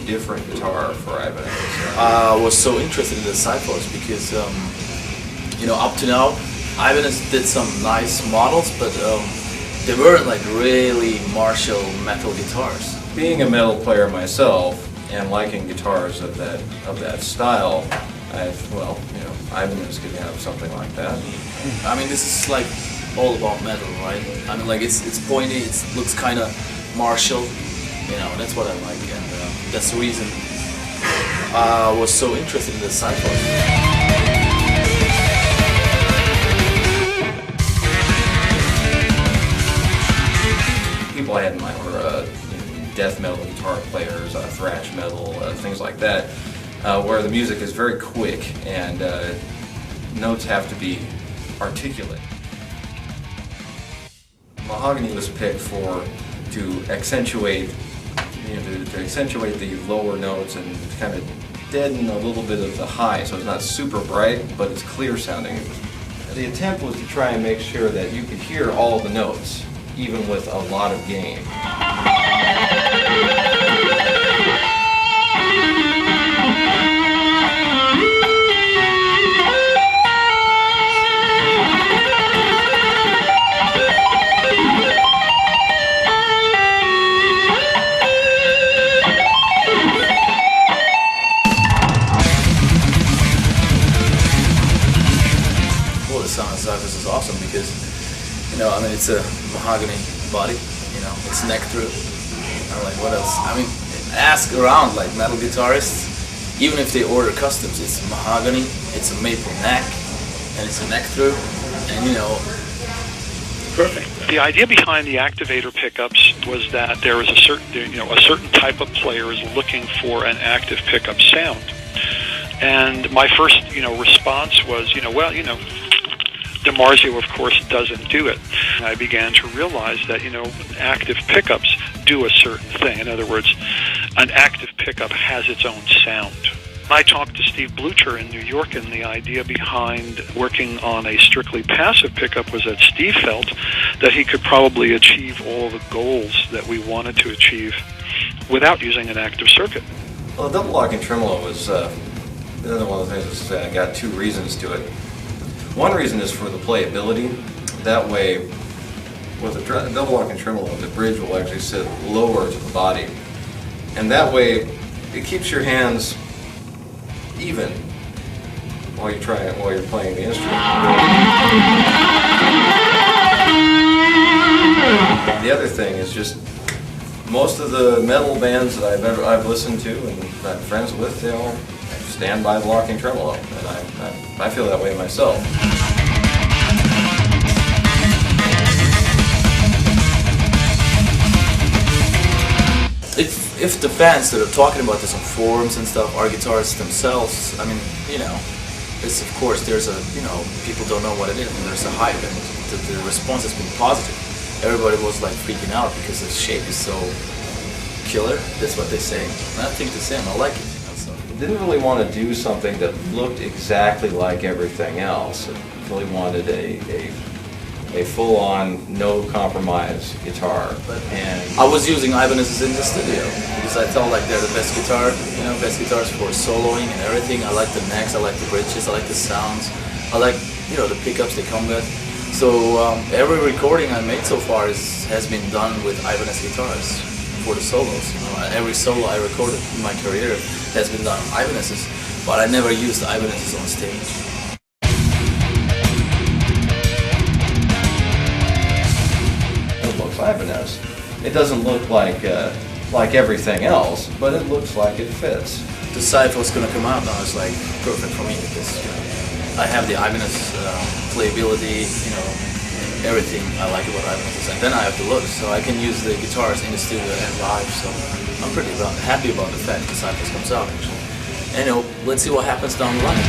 different guitar for Ibanez? I was so interested in the Xiphos because, you know, up to now, Ibanez did some nice models, but they weren't like really Marshall metal guitars. Being a metal player myself and liking guitars of that style, well, you know, Ibanez could have something like that. I mean, this is like all about metal, right? I mean, like it's pointy, it looks kind of Marshall, you know. That's what I like, and that's the reason I was so interested in the Xiphos. People I had in mind were death metal guitar players, thrash metal, things like that, where the music is very quick and notes have to be articulate. Mahogany was picked to accentuate, you know, to accentuate the lower notes and kind of deaden a little bit of the high, so it's not super bright, but it's clear sounding. The attempt was to try and make sure that you could hear all of the notes, even with a lot of gain. Well, the sound of Xiphos is awesome because, you know, I mean, it's a mahogany body, you know, it's neck through. I'm like, what else? I mean, ask around like metal guitarists, even if they order customs, it's mahogany, it's a maple neck, and it's a neck through, and you know, perfect. The idea behind the activator pickups was that there was a certain type of player is looking for an active pickup sound, and my first response was DiMarzio, of course, doesn't do it. I began to realize that, active pickups do a certain thing. In other words, an active pickup has its own sound. I talked to Steve Blucher in New York, and the idea behind working on a strictly passive pickup was that Steve felt that he could probably achieve all the goals that we wanted to achieve without using an active circuit. Well, double lock and tremolo was another one of the things that got two reasons to it. One reason is for the playability. That way, with a double lock and tremolo, the bridge will actually sit lower to the body, and that way it keeps your hands even while you're playing the instrument. The other thing is just most of the metal bands that I've listened to and I'm friends with, they all stand by the locking tremolo, and I feel that way myself. If the fans that are talking about this on forums and stuff are guitarists themselves, I mean, it's of course there's people don't know what it is, and there's a hype, and the response has been positive. Everybody was like freaking out because the shape is so killer. That's what they say, and I think the same. I like it. Didn't really want to do something that looked exactly like everything else. I really wanted a full-on, no-compromise guitar. And I was using Ibanez's in the studio because I felt like they're the best best guitars for soloing and everything. I like the necks, I like the bridges, I like the sounds, I like the pickups they come with. So every recording I made so far has been done with Ibanez guitars for the solos. Every solo I recorded in my career has been done on Ibanez's, but I never used the Ibanez's on stage. It looks Ibanez. It doesn't look like everything else, but it looks like it fits. The Xiphos gonna come out now is like perfect for me because I have the Ibanez playability, everything I like about Ibanez, and then I have the looks, so I can use the guitars in the studio and live. So I'm pretty happy about the fact the Xiphos comes out actually. And let's see what happens down the line.